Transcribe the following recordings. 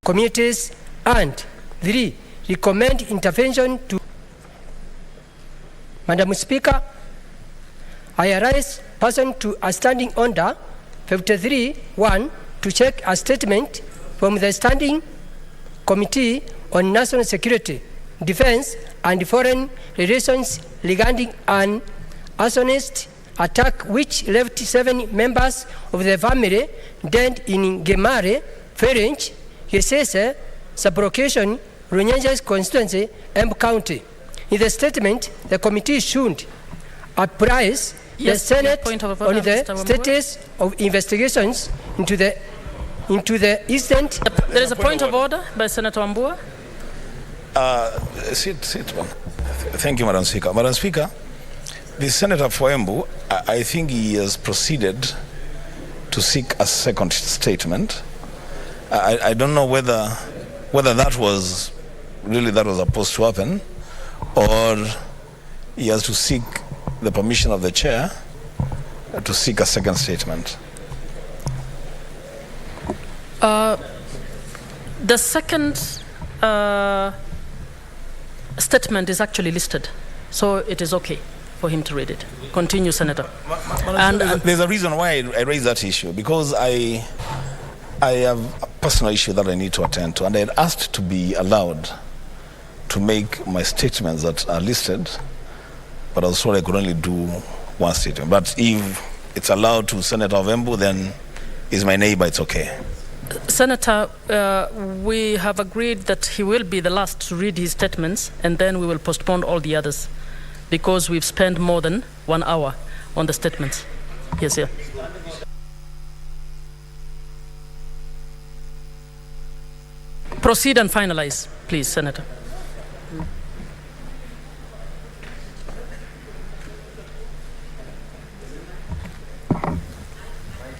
communities, and 3. Recommend intervention to. Madam Speaker, I arise pursuant to a standing order 53.1 to check a statement from the Standing Committee on National Security, Defense and Foreign Relations regarding an arsonist attack which left 7 members of the family dead in Gemare, Ferenc, Gesese, Sublocation, Runyenjes constituency, Embu County. In the statement, the committee should apprise the Senate on the status of investigations into the incident. There is a point of order by Senator Wambua. Thank you, Madam Speaker. Madam Speaker, the Senator for Embu, I think he has proceeded to seek a second statement. I don't know whether that was supposed to happen, or he has to seek the permission of the chair to seek a second statement. The second statement is actually listed, so it is okay for him to read it. Continue, Senator. And there's a reason why I raised that issue, because I have a personal issue that I need to attend to, and I had asked to be allowed to make my statements that are listed, but I was told I could only do one statement. But if it's allowed to Senator Embu, then he's my neighbor, it's okay. Senator, we have agreed that he will be the last to read his statements, and then we will postpone all the others, because we've spent more than 1 hour on the statements. Yes, sir. Proceed and finalize, please, Senator.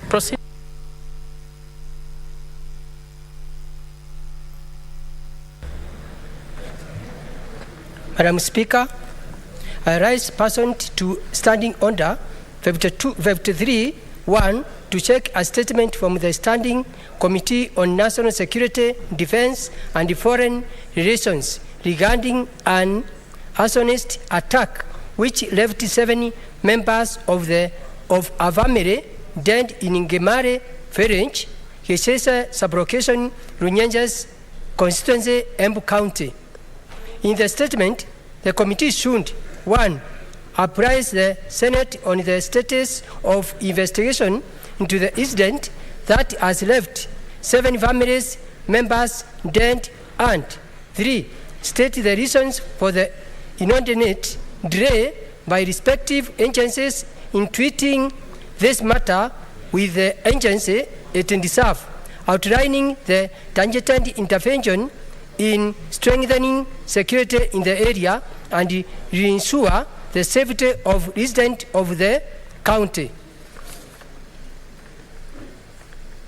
Proceed. Madam Speaker, I rise pursuant to Standing Order 53.1 to check a statement from the Standing Committee on National Security, Defense and Foreign Relations regarding an arsonist attack which left 7 members of a family dead in Gemare, Ferenc, Gesese, Sublocation, Runyenjes constituency, Embu County. In the statement, the committee should 1. Apprise the Senate on the status of investigation into the incident that has left 7 families members dead, and 3. State the reasons for the inordinate delay by respective agencies in treating this matter with the agency it deserves, outlining the targeted intervention in strengthening security in the area and ensure the safety of residents of the county.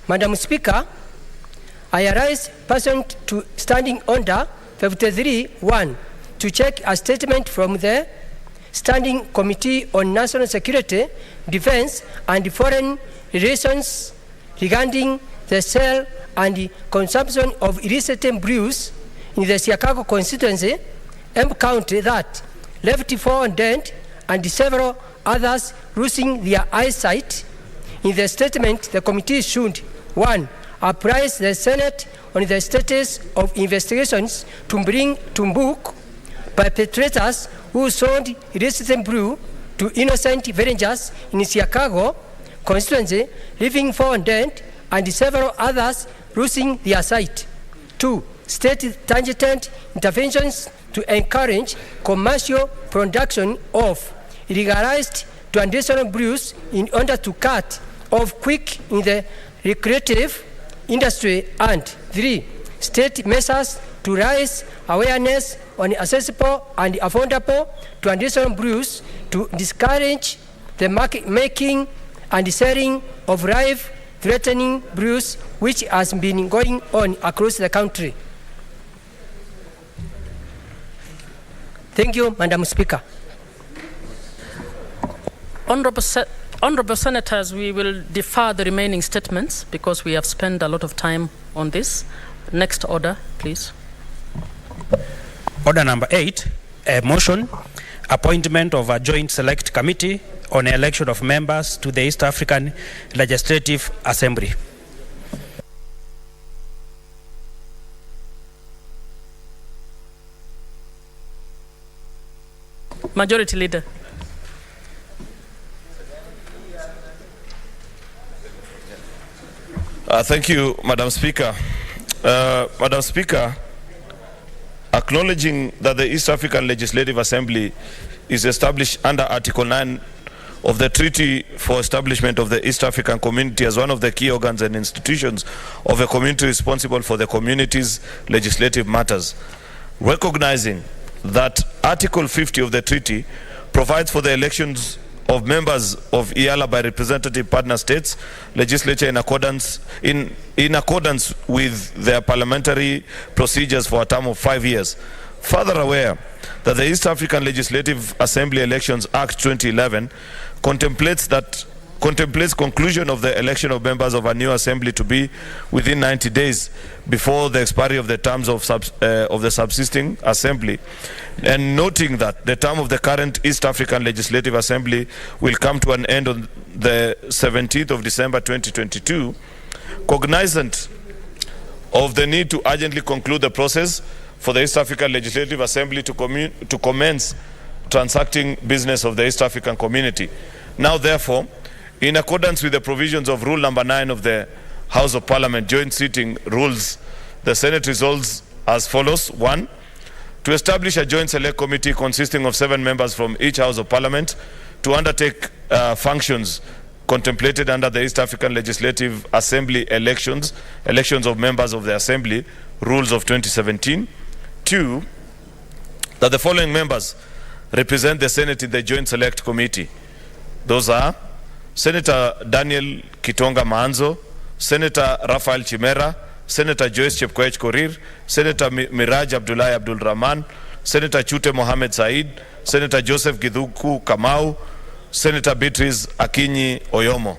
Madam Speaker, I arise pursuant to Standing Order 53.1 to check a statement from the Standing Committee on National Security, Defense and Foreign Relations regarding the sale and consumption of illicit brews in the Chicago constituency, Embu County, that left 4 dead and several others losing their eyesight. In the statement, the committee should 1. Apprise the Senate on the status of investigations to bring to book perpetrators who sold illicit brew to innocent villagers in Chicago constituency, leaving 4 dead and several others losing their sight. 2. State targeted interventions to encourage commercial production of illegalized traditional brews in order to cut off quick in the recreative industry. And 3. State measures to raise awareness on accessible and affordable traditional brews to discourage the market making and selling of life-threatening brews, which has been going on across the country. Thank you, Madam Speaker. Honorable Senators, we will defer the remaining statements because we have spent a lot of time on this. Next order, please. Order number 8, a motion, appointment of a joint select committee on election of members to the East African Legislative Assembly. Majority Leader. Thank you, Madam Speaker. Madam Speaker, acknowledging that the East African Legislative Assembly is established under Article 9 of the Treaty for Establishment of the East African Community as one of the key organs and institutions of a community responsible for the community's legislative matters. Recognizing that Article 50 of the treaty provides for the elections of members of EALA by representative partner states legislature in accordance with their parliamentary procedures for a term of 5 years. Further aware that the East African Legislative Assembly Elections Act 2011 contemplates conclusion of the election of members of a new assembly to be within 90 days before the expiry of the terms of the subsisting assembly, and noting that the term of the current East African Legislative Assembly will come to an end on the 17th of December 2022, cognizant of the need to urgently conclude the process for the East African Legislative Assembly to commence transacting business of the East African community. Now, therefore, in accordance with the provisions of Rule number 9 of the House of Parliament Joint Sitting Rules, the Senate resolves as follows. 1. To establish a joint select committee consisting of 7 members from each House of Parliament to undertake functions contemplated under the East African Legislative Assembly elections of members of the Assembly, Rules of 2017. 2. That the following members represent the Senate in the Joint Select Committee. Those are Senator Daniel Kitonga Maanzo, Senator Rafael Chimera, Senator Joyce Chepkoech Korir, Senator Miraj Abdullahi Abdul Rahman, Senator Chute Mohamed Said, Senator Joseph Githuku Kamau, Senator Beatrice Akinyi Oyomo.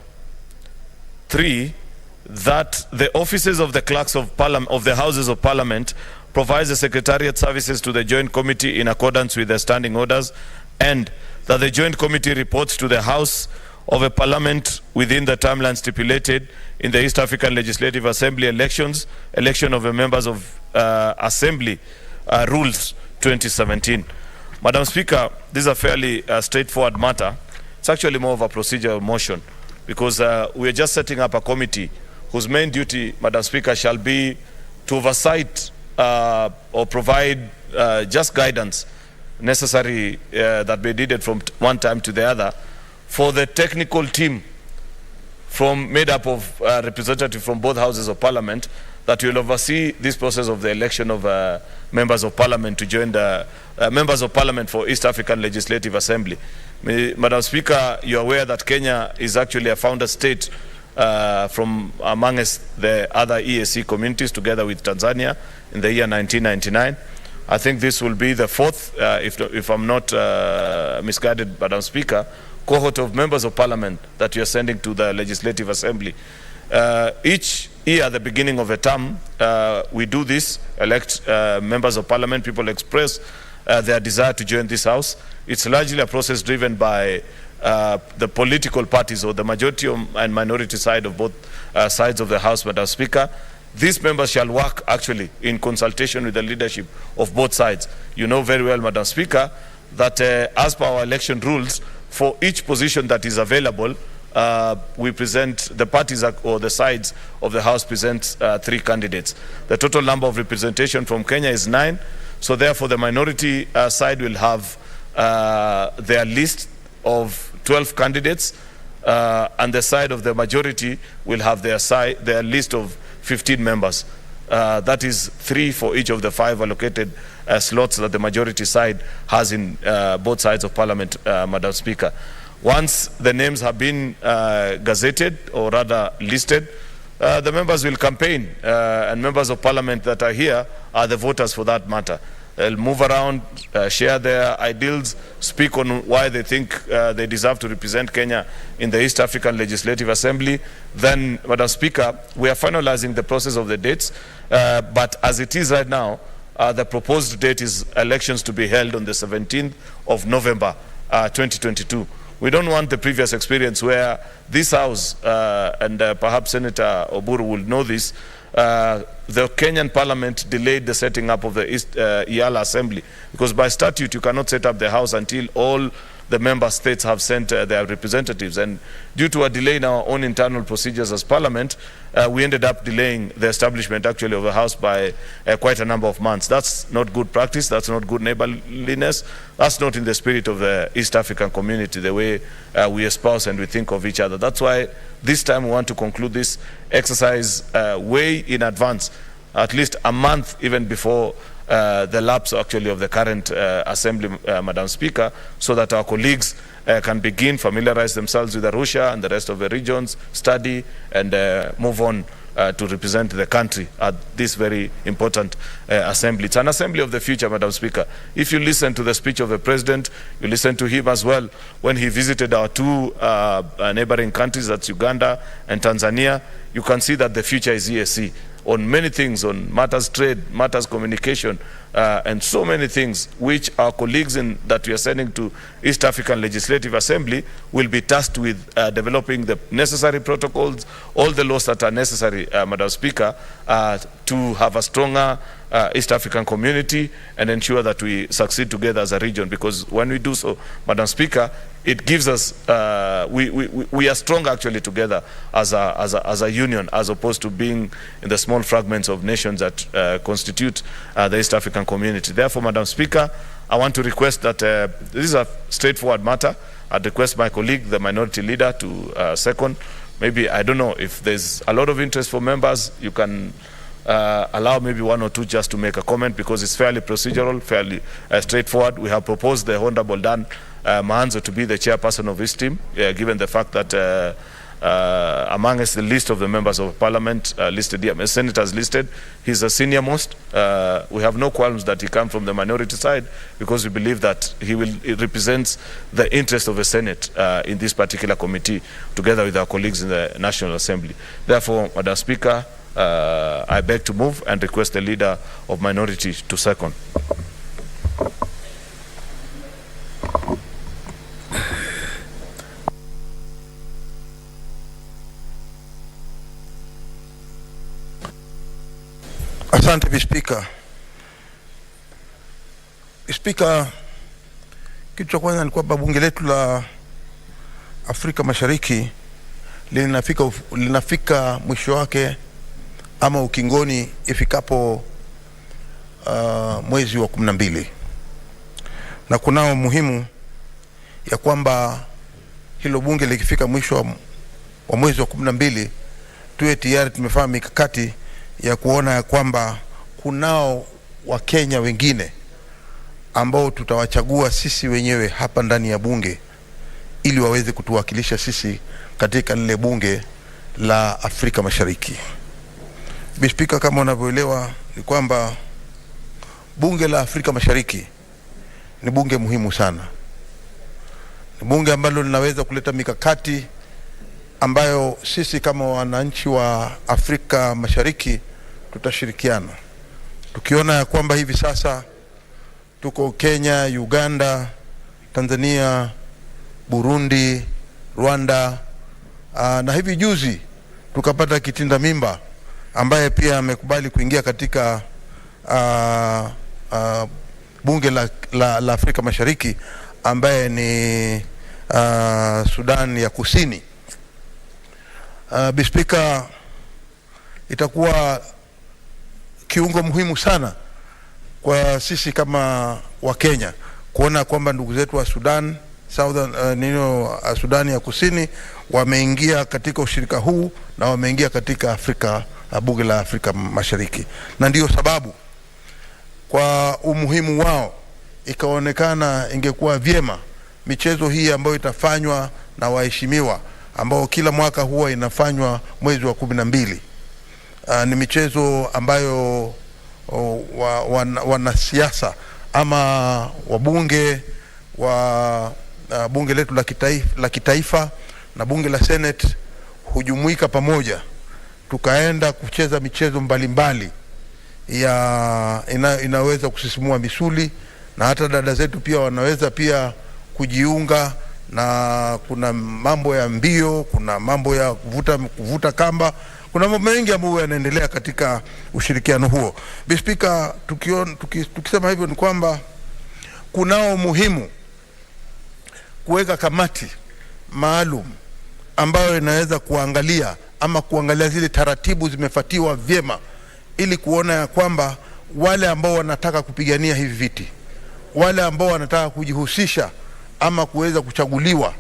3. That the offices of the clerks of the Houses of Parliament provides the Secretariat services to the Joint Committee in accordance with the standing orders, and that the Joint Committee reports to the House of a Parliament within the timeline stipulated in the East African Legislative Assembly election of the members of Assembly Rules 2017. Madam Speaker, this is a fairly straightforward matter. It's actually more of a procedural motion because we are just setting up a committee whose main duty, Madam Speaker, shall be to oversight or provide just guidance necessary that may be needed from one time to the other for the technical team made up of representatives from both Houses of Parliament that will oversee this process of the election of members of Parliament to join the members of Parliament for East African Legislative Assembly. Madam Speaker, you are aware that Kenya is actually a founder state from amongst the other EAC communities together with Tanzania in the year 1999. I think this will be the fourth, if I'm not misguided, Madam Speaker, cohort of members of Parliament that we are sending to the Legislative Assembly. Each year at the beginning of a term, we do this, elect members of Parliament. People express their desire to join this House. It's largely a process driven by the political parties or the majority and minority side of both sides of the House, Madam Speaker. These members shall work actually in consultation with the leadership of both sides. You know very well, Madam Speaker, that as per our election rules, for each position that is available, we present, the parties or the sides of the House present 3 candidates. The total number of representation from Kenya is 9. So therefore the minority side will have their list of 12 candidates, and the side of the majority will have their list of 15 members. That is 3 for each of the 5 allocated slots that the majority side has in both sides of Parliament, Madam Speaker. Once the names have been gazetted, or rather listed, the members will campaign, and members of Parliament that are here are the voters for that matter. They'll move around, share their ideals, speak on why they think they deserve to represent Kenya in the East African Legislative Assembly. Then, Madam Speaker, we are finalizing the process of the dates, but as it is right now, the proposed date is elections to be held on the 17th of November 2022. We don't want the previous experience where this House, and perhaps Senator Oburu will know this, the Kenyan Parliament delayed the setting up of the EALA Assembly, because by statute you cannot set up the House until all the member states have sent their representatives, and due to a delay in our own internal procedures as Parliament, we ended up delaying the establishment actually of the House by quite a number of months. That's not good practice, that's not good neighborliness, that's not in the spirit of the East African community, the way we espouse and we think of each other. That's why this time we want to conclude this exercise way in advance, at least a month even before the lapse actually of the current assembly, Madam Speaker, so that our colleagues can begin familiarize themselves with Arusha and the rest of the regions, study and move on to represent the country at this very important assembly. It's an assembly of the future, Madam Speaker. If you listen to the speech of the President, you listen to him as well when he visited our two neighboring countries, that's Uganda and Tanzania, you can see that the future is EAC. On many things, on matters trade, matters communication, and so many things which our colleagues that we are sending to East African Legislative Assembly will be tasked with developing the necessary protocols, all the laws that are necessary, Madam Speaker, to have a stronger East African community and ensure that we succeed together as a region. Because when we do so, Madam Speaker, it gives us, we are strong actually together as a union, as opposed to being in the small fragments of nations that constitute the East African community. Therefore, Madam Speaker, I want to request that this is a straightforward matter. I'd request my colleague, the minority leader, to second. Maybe, I don't know, if there's a lot of interest for members, you can allow maybe one or two just to make a comment, because it's fairly procedural, fairly straightforward. We have proposed the Honorable Dan Mahanzo to be the chairperson of his team, given the fact that among us the list of the members of Parliament listed here, senators listed, he's the senior most. We have no qualms that he comes from the minority side, because we believe that he represents the interest of the Senate in this particular committee, together with our colleagues in the National Assembly. Therefore, Madam Speaker, I beg to move and request the leader of minority to second. Asante Speaker. Speaker, kitu cha kwanza ni kwamba bunge letu la Afrika Mashariki linafika mwisho wake ama ukingoni ifikapo mwezi wa 12, na kunao muhimu ya kwamba hilo bunge likifika mwisho wa mwezi wa 12 tuwe tayari tumefanya mikakati ya kuona ya kwamba kunao Wakenya wengine ambao tutawachagua sisi wenyewe hapa ndani ya bunge ili waweze kutuwakilisha sisi katika lile bunge la Afrika Mashariki. Speaker, kama unavyoelewa ni kwamba bunge la Afrika Mashariki ni bunge muhimu sana. Ni bunge ambalo linaweza kuleta mikakati ambayo sisi kama wananchi wa Afrika Mashariki tutashirikiana. Tukiona ya kwamba hivi sasa tuko Kenya, Uganda, Tanzania, Burundi, Rwanda, na hivi juzi tukapata kitinda mimba ambaye pia amekubali kuingia katika bunge la Afrika Mashariki, ambaye ni Sudan ya Kusini. Speaker, itakuwa kiungo muhimu sana kwa sisi kama wa Kenya kuona kwamba ndugu zetu wa Sudan, Sudan ya Kusini wameingia katika ushirika huu na wameingia katika bunge la Afrika Mashariki. Na ndio sababu kwa umuhimu wao ikaonekana ingekuwa vyema michezo hii ambayo itafanywa na waheshimiwa ambao kila mwaka huwa inafanywa mwezi wa 12. Ni michezo ambayo wanasiasa ama wabunge wa bunge letu la kitaifa na bunge la Senate hujumuika pamoja, tukaenda kucheza michezo mbalimbali inaweza kusisimua misuli, na hata dada zetu pia wanaweza pia kujiunga, na kuna mambo ya mbio, kuna mambo ya kuvuta kamba, kuna mambo mengi ambayo yanaendelea katika ushirikiano huo. Speaker, tukisema hivyo ni kwamba kunao muhimu kuweka kamati maalum ambayo inaweza kuangalia zile taratibu zimefuatiwa vyema, ili kuona ya kwamba wale ambao wanataka kupigania hivi viti, wale ambao wanataka kujihusisha ama kuweza kuchaguliwa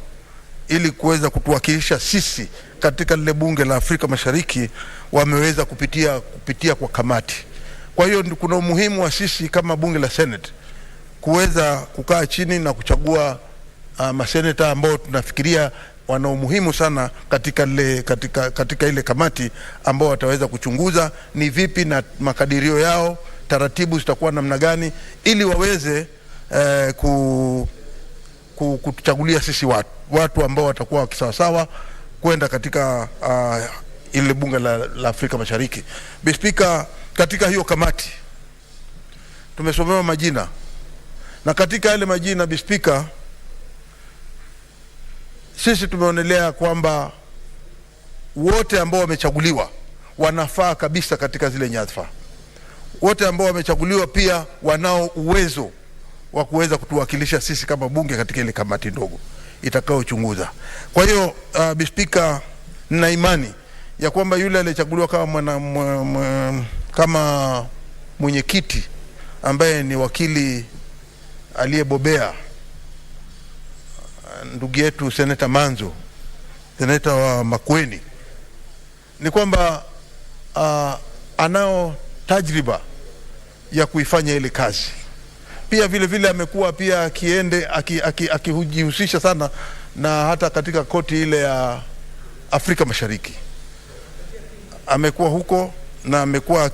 ili kuweza kutuwakilisha sisi katika lile bunge la Afrika Mashariki, wameweza kupitia kwa kamati. Kwa hiyo kuna umuhimu wa sisi kama bunge la Senate kuweza kukaa chini na kuchagua maseneta ambao tunafikiria wana umuhimu sana katika ile kamati, ambao wataweza kuchunguza ni vipi na makadirio yao, taratibu zitakuwa namna gani, ili waweze kutuchagulia sisi watu ambao watakuwa wakisawasawa kwenda katika ile bunge la Afrika Mashariki. Speaker, katika hiyo kamati tumesomewa majina, na katika yale majina Speaker, sisi tumeonelea kwamba wote ambao wamechaguliwa wanafaa kabisa katika zile nyadhifa. Wote ambao wamechaguliwa pia wanao uwezo wa kuweza kutuwakilisha sisi kama bunge katika ile kamati ndogo itakayochunguza. Kwa hiyo Speaker, nina imani ya kwamba yule aliyechaguliwa kama mwenyekiti ambaye ni wakili aliyebobea, ndugu yetu Seneta Manzo, seneta wa Makueni, ni kwamba anao tajriba ya kuifanya ile kazi. Pia vile vile amekuwa pia akijihusisha sana na hata katika koti ile ya Afrika Mashariki. Amekuwa huko na amekuwa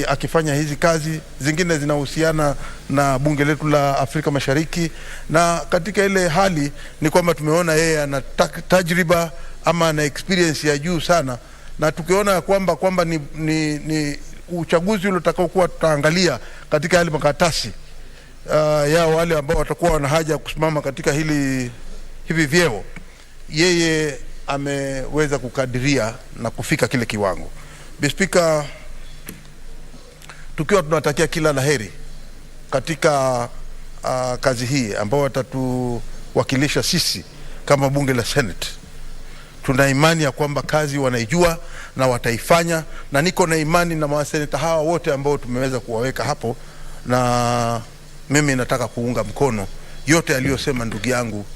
akifanya hizi kazi zingine zinahusiana na bunge letu la Afrika Mashariki, na katika ile hali ni kwamba tumeona yeye ana tajriba ama ana experience ya juu sana, na tukiona kwamba ni uchaguzi ule utakaokuwa tutaangalia katika yale makaratasi ya wale ambao watakuwa wana haja kusimama katika hivi vyeo, yeye ameweza kukadiria na kufika kile kiwango. Speaker, tukiwa tunatakia kila laheri katika kazi hii ambao watatuwakilisha sisi kama bunge la Senate, tuna imani ya kwamba kazi wanaijua na wataifanya, na niko na imani na maseneta hawa wote ambao tumeweza kuwaweka hapo, na mimi nataka kuunga mkono yote aliyosema ndugu yangu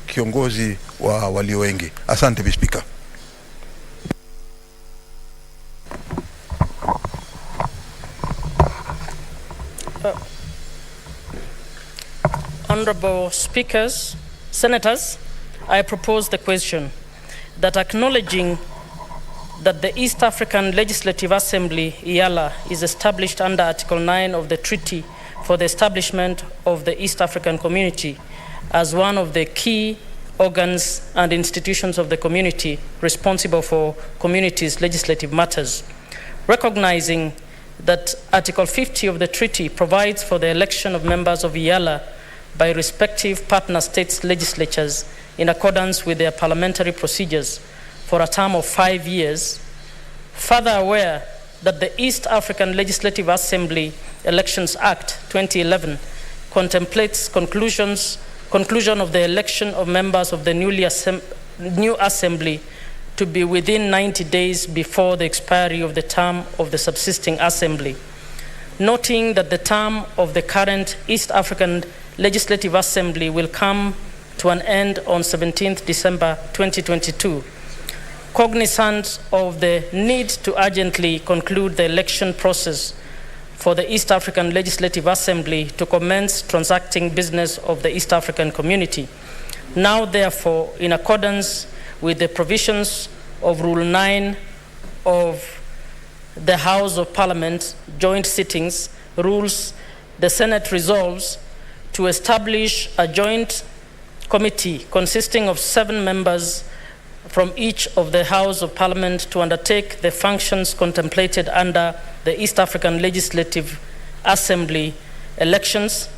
kiongozi wa walio wengi. Asante Speaker. Honorable Speakers, Senators, I propose the question that acknowledging that the East African Legislative Assembly, EALA, is established under Article 9 of the Treaty for the Establishment of the East African Community as one of the key organs and institutions of the community responsible for communities' legislative matters. Recognizing that Article 50 of the treaty provides for the election of members of EALA by respective partner states' legislatures in accordance with their parliamentary procedures for a term of 5 years, further aware that the East African Legislative Assembly Elections Act 2011 contemplates conclusion of the election of members of the new assembly to be within 90 days before the expiry of the term of the subsisting assembly. Noting that the term of the current East African Legislative Assembly will come to an end on 17th December 2022, cognizant of the need to urgently conclude the election process for the East African Legislative Assembly to commence transacting business of the East African community. Now, therefore, in accordance with the provisions of Rule 9 of the House of Parliament Joint Sittings Rules, the Senate resolves to establish a joint committee consisting of 7 members from each of the House of Parliament to undertake the functions contemplated under the East African Legislative Assembly elections,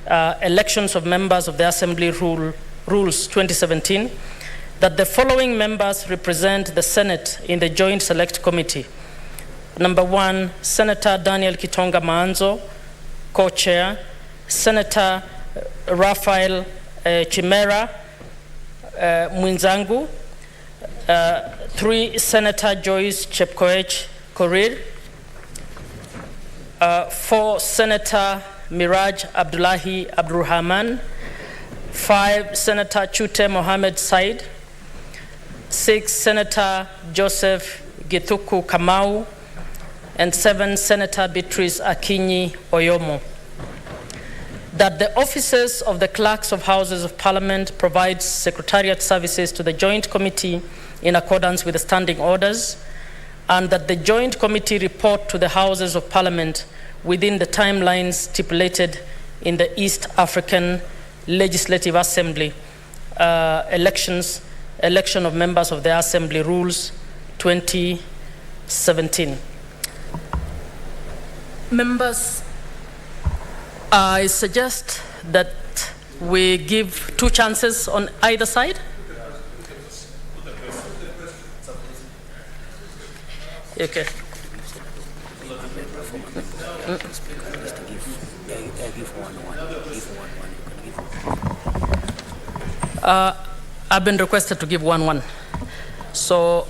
elections of members of the Assembly Rules 2017, that the following members represent the Senate in the Joint Select Committee. Number 1, Senator Daniel Kitonga Maanzo, co-chair. Senator Raphael Chimera Mwinzangu. 3, Senator Joyce Chepkoech Korir. 4, Senator Miraj Abdullahi Abdurrahman. 5, Senator Chute Mohamed Said. 6, Senator Joseph Githuku Kamau. And 7, Senator Beatrice Akinyi Oyomo. That the officers of the clerks of Houses of Parliament provide secretariat services to the Joint Committee in accordance with the standing orders, and that the Joint Committee report to the Houses of Parliament within the timelines stipulated in the East African Legislative Assembly election of members of the Assembly Rules 2017. Members, I suggest that we give 2 chances on either side. Okay. I've been requested to give 1-1. So,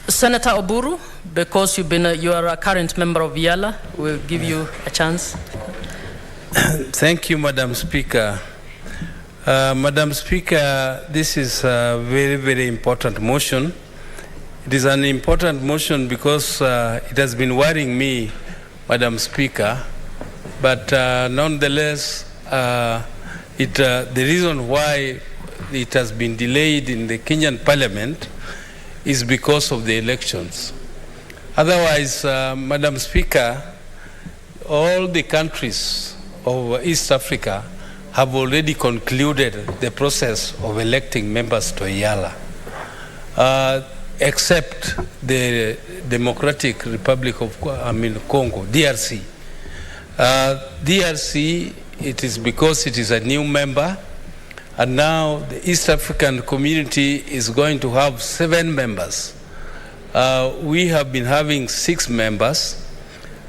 Senator Oburu, because you are a current member of EALA, we'll give you a chance. Thank you, Madam Speaker. Madam Speaker, this is a very, very important motion. It is an important motion because it has been worrying me, Madam Speaker, but nonetheless, the reason why it has been delayed in the Kenyan Parliament is because of the elections. Otherwise, Madam Speaker, all the countries of East Africa have already concluded the process of electing members to EALA, except the Democratic Republic of Congo, DRC. DRC, it is because it is a new member, and now the East African community is going to have 7 members. We have been having 6 members,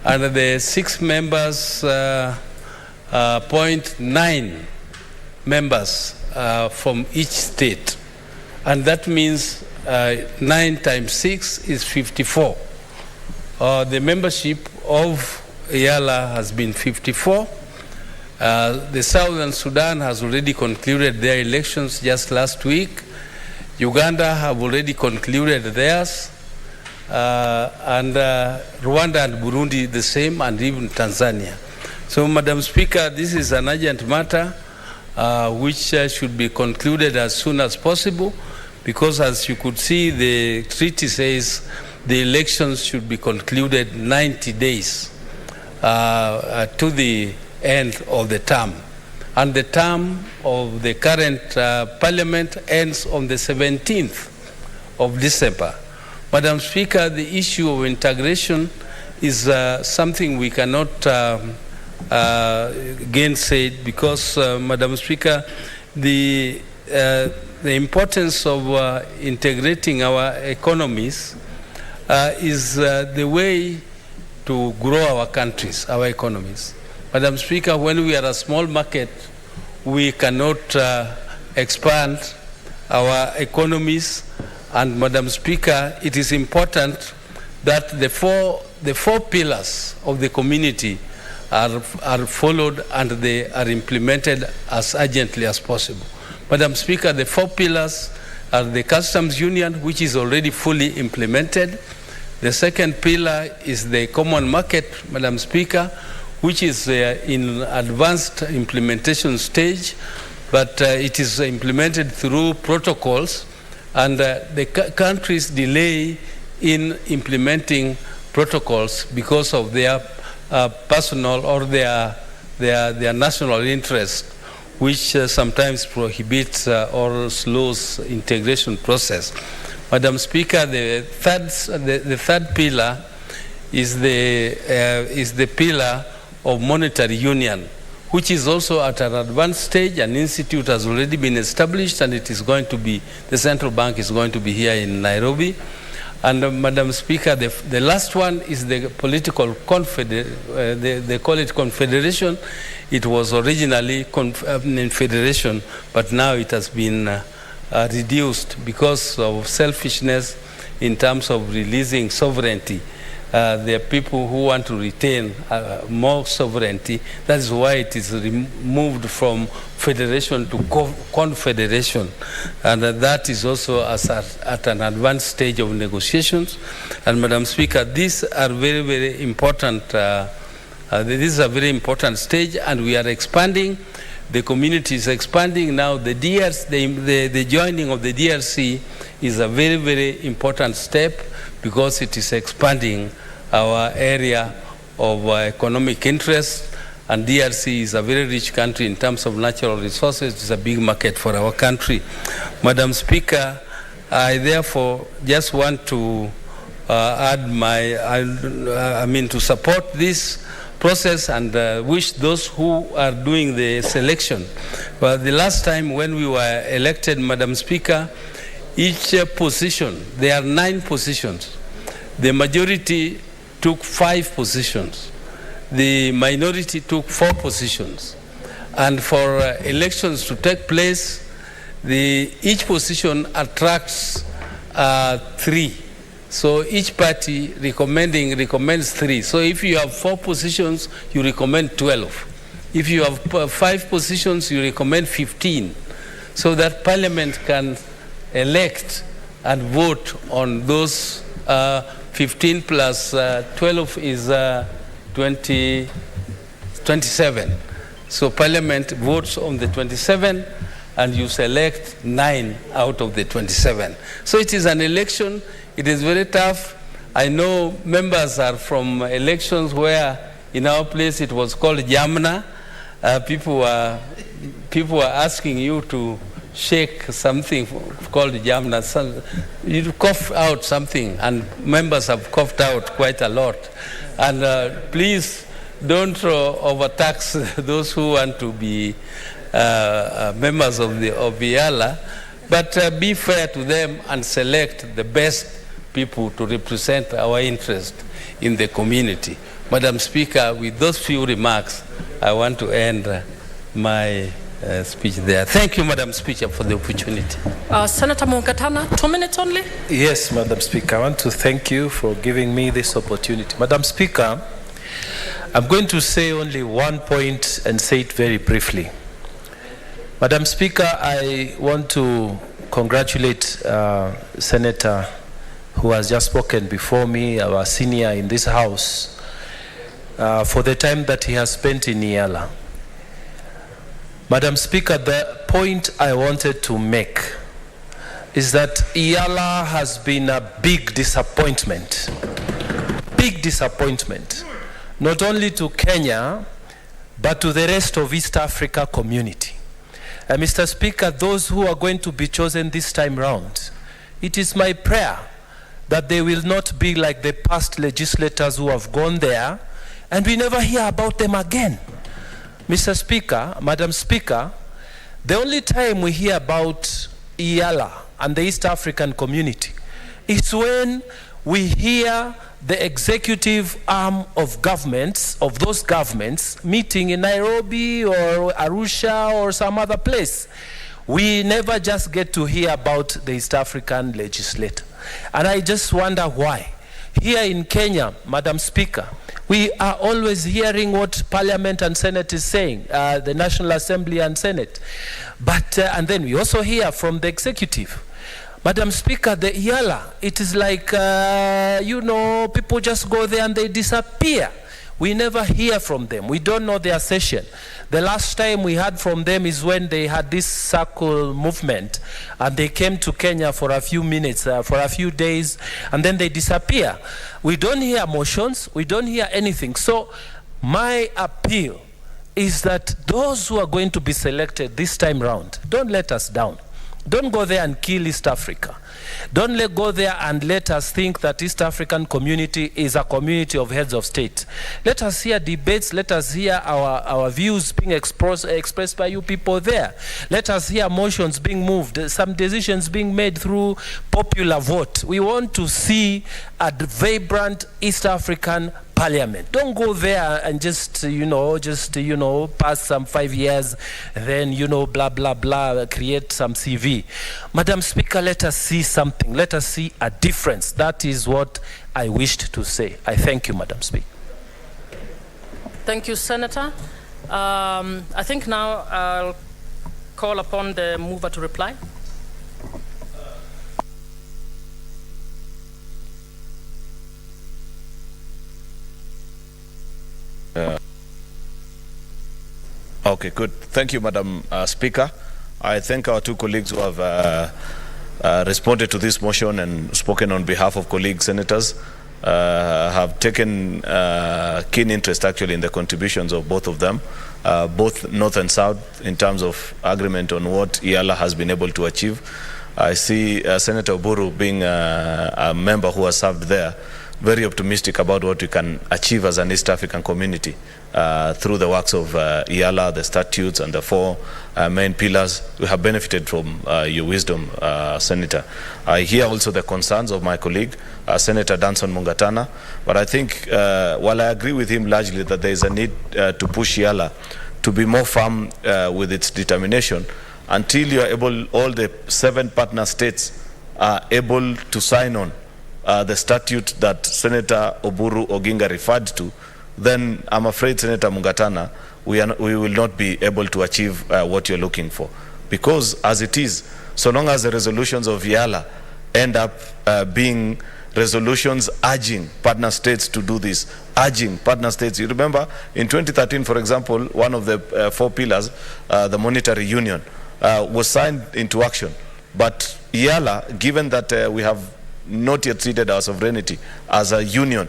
and the 6 members appoint 9 members from each state. And that means 9 times 6 is 54. The membership of EALA has been 54. The Southern Sudan has already concluded their elections just last week. Uganda have already concluded theirs. And Rwanda and Burundi the same, and even Tanzania. So, Madam Speaker, this is an urgent matter which should be concluded as soon as possible, because as you could see, the treaty says the elections should be concluded 90 days to the end of the term. And the term of the current Parliament ends on the 17th of December. Madam Speaker, the issue of integration is something we cannot gainsay, because, Madam Speaker, the importance of integrating our economies is the way to grow our countries, our economies. Madam Speaker, when we are a small market, we cannot expand our economies. And Madam Speaker, it is important that the four pillars of the community are followed and they are implemented as urgently as possible. Madam Speaker, the 4 pillars are the customs union, which is already fully implemented. The second pillar is the common market, Madam Speaker, which is in advanced implementation stage, but it is implemented through protocols, and the countries delay in implementing protocols because of their personal or their national interest. which sometimes prohibits or slows integration process. Madam Speaker, the third pillar is the pillar of monetary union, which is also at an advanced stage. An institute has already been established, and it is going to be, the central bank is going to be here in Nairobi. And Madam Speaker, the last one is the political they call it confederation. It was originally federation, but now it has been reduced because of selfishness in terms of releasing sovereignty. There are people who want to retain more sovereignty. That is why it is removed from federation to confederation. And that is also at an advanced stage of negotiations. And Madam Speaker, these are very, very important. This is a very important stage, and we are expanding. The community is expanding now. The joining of the DRC is a very, very important step because it is expanding our area of economic interest, and DRC is a very rich country in terms of natural resources. It's a big market for our country. Madam Speaker, I therefore just want to add to support this process and wish those who are doing the selection. Well, the last time when we were elected, Madam Speaker, each position, there are 9 positions. The majority took 5 positions. The minority took 4 positions. And for elections to take place, each position attracts 3. So each party recommends 3. So if you have 4 positions, you recommend 12. If you have 5 positions, you recommend 15. So that Parliament can elect and vote on those 15 plus 12 is 27. So Parliament votes on the 27 and you select 9 out of the 27. So it is an election. It is very tough. I know members are from elections where in our place it was called Jamna. People were asking you to shake something called Jamna. So you cough out something, and members have coughed out quite a lot. And please don't overtax those who want to be members of EALA, but be fair to them and select the best people to represent our interest in the community. Madam Speaker, with those few remarks, I want to end my speech there. Thank you, Madam Speaker, for the opportunity. Senator Munkatana, 2 minutes only. Yes, Madam Speaker, I want to thank you for giving me this opportunity. Madam Speaker, I'm going to say only one point and say it very briefly. Madam Speaker, I want to congratulate Senator who has just spoken before me, our senior in this House, for the time that he has spent in EALA. Madam Speaker, the point I wanted to make is that EALA has been a big disappointment. Big disappointment. Not only to Kenya, but to the rest of East Africa community. Mr. Speaker, those who are going to be chosen this time round, it is my prayer that they will not be like the past legislators who have gone there and we never hear about them again. Mr. Speaker, Madam Speaker, the only time we hear about EALA and the East African community is when we hear the executive arm of governments, of those governments, meeting in Nairobi or Arusha or some other place. We never just get to hear about the East African legislator. And I just wonder why. Here in Kenya, Madam Speaker, we are always hearing what Parliament and Senate is saying, the National Assembly and Senate. But, and then we also hear from the executive. Madam Speaker, the EALA, it is like, people just go there and they disappear. We never hear from them. We don't know their session. The last time we heard from them is when they had this circle movement and they came to Kenya for a few minutes, for a few days, and then they disappear. We don't hear motions. We don't hear anything. So my appeal is that those who are going to be selected this time round, don't let us down. Don't go there and kill East Africa. Don't go there and let us think that East African community is a community of heads of state. Let us hear debates. Let us hear our views being expressed by you people there. Let us hear motions being moved, some decisions being made through popular vote. We want to see a vibrant East African Parliament. Don't go there and just pass some 5 years, then, blah, blah, blah, create some CV. Madam Speaker, let us see something. Let us see a difference. That is what I wished to say. I thank you, Madam Speaker. Thank you, Senator. I think now I'll call upon the mover to reply. Okay, good. Thank you, Madam Speaker. I thank our two colleagues who have responded to this motion and spoken on behalf of colleague senators. Have taken keen interest actually in the contributions of both of them, both North and South, in terms of agreement on what EALA has been able to achieve. I see Senator Oburu being a member who has served there, very optimistic about what we can achieve as an East African community through the works of EALA, the statutes, and the four main pillars. We have benefited from your wisdom, Senator. I hear also the concerns of my colleague, Senator Danson Mungatana, but I think while I agree with him largely that there is a need to push EALA to be more firm with its determination, until you are able, all the 7 partner states are able to sign on the statute that Senator Oburu Oginga referred to, then I'm afraid, Senator Mungatana, we will not be able to achieve what you're looking for. Because as it is, so long as the resolutions of EALA end up being resolutions urging partner states to do this, urging partner states. You remember in 2013, for example, one of the 4 pillars, the monetary union, was signed into action. But EALA, given that we have not yet ceded our sovereignty as a union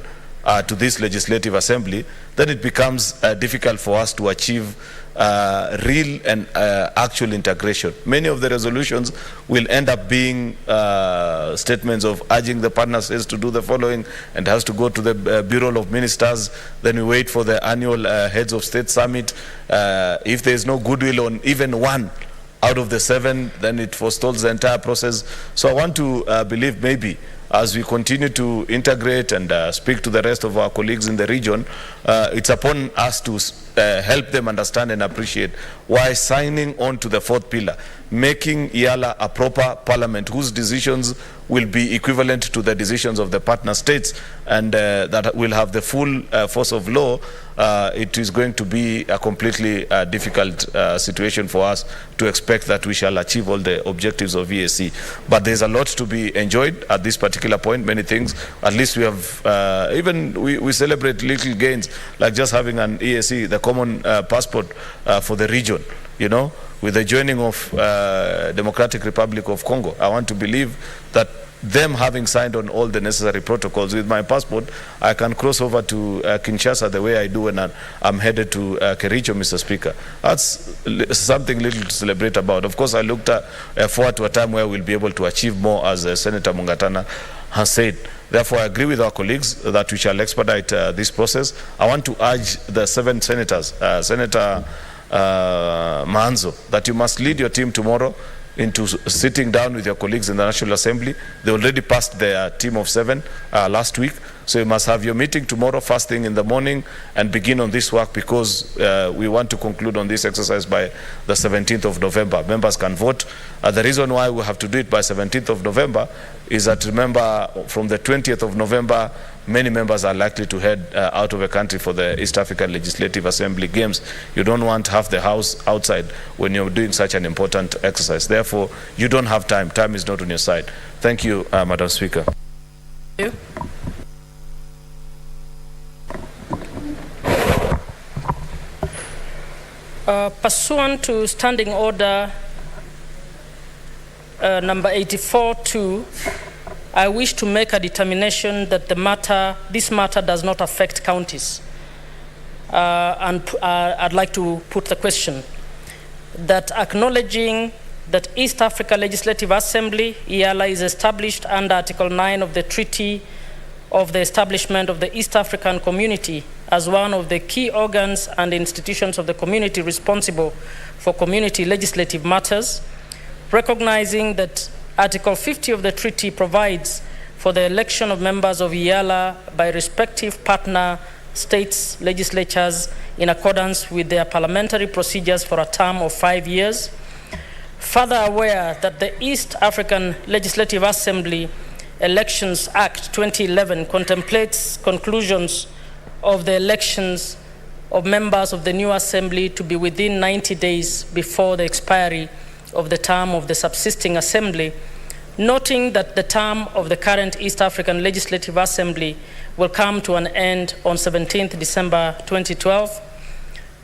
to this legislative assembly, then it becomes difficult for us to achieve real and actual integration. Many of the resolutions will end up being statements of urging the partner states to do the following, and has to go to the Bureau of Ministers. Then we wait for the annual Heads of State Summit. If there is no goodwill on even one out of the 7, then it forestalls the entire process. So I want to believe maybe as we continue to integrate and speak to the rest of our colleagues in the region, it's upon us to help them understand and appreciate why signing on to the 4th pillar, making EALA a proper parliament whose decisions will be equivalent to the decisions of the partner states, and that will have the full force of law, it is going to be a completely difficult situation for us to expect that we shall achieve all the objectives of EAC. But there's a lot to be enjoyed at this particular point, many things. At least we have, we celebrate little gains, like just having an EAC, the common passport for the region, with the joining of Democratic Republic of Congo. I want to believe that them having signed on all the necessary protocols, with my passport, I can cross over to Kinshasa the way I do when I'm headed to Kericho, Mr. Speaker. That's something little to celebrate about. Of course, I looked forward to a time where we'll be able to achieve more, as Senator Mungatana has said. Therefore, I agree with our colleagues that we shall expedite this process. I want to urge the 7 senators, Senator Manzo, that you must lead your team tomorrow into sitting down with your colleagues in the National Assembly. They already passed their team of 7 last week. So you must have your meeting tomorrow, first thing in the morning, and begin on this work, because we want to conclude on this exercise by the 17th of November. Members can vote. The reason why we have to do it by 17th of November is that, remember, from the 20th of November, many members are likely to head out of the country for the East African Legislative Assembly Games. You don't want half the house outside when you're doing such an important exercise. Therefore, you don't have time. Time is not on your side. Thank you, Madam Speaker. Thank you. Pursuant to Standing Order number 84-2, I wish to make a determination that this matter does not affect counties. I'd like to put the question that acknowledging that East Africa Legislative Assembly, EALA, is established under Article 9 of the Treaty of the Establishment of the East African Community as one of the key organs and institutions of the community responsible for community legislative matters, recognizing that Article 50 of the treaty provides for the election of members of EALA by respective partner states' legislatures in accordance with their parliamentary procedures for a term of 5 years. Further aware that the East African Legislative Assembly Elections Act 2011 contemplates conclusions of the elections of members of the new assembly to be within 90 days before the expiry of the term of the subsisting assembly, noting that the term of the current East African Legislative Assembly will come to an end on 17th December 2012,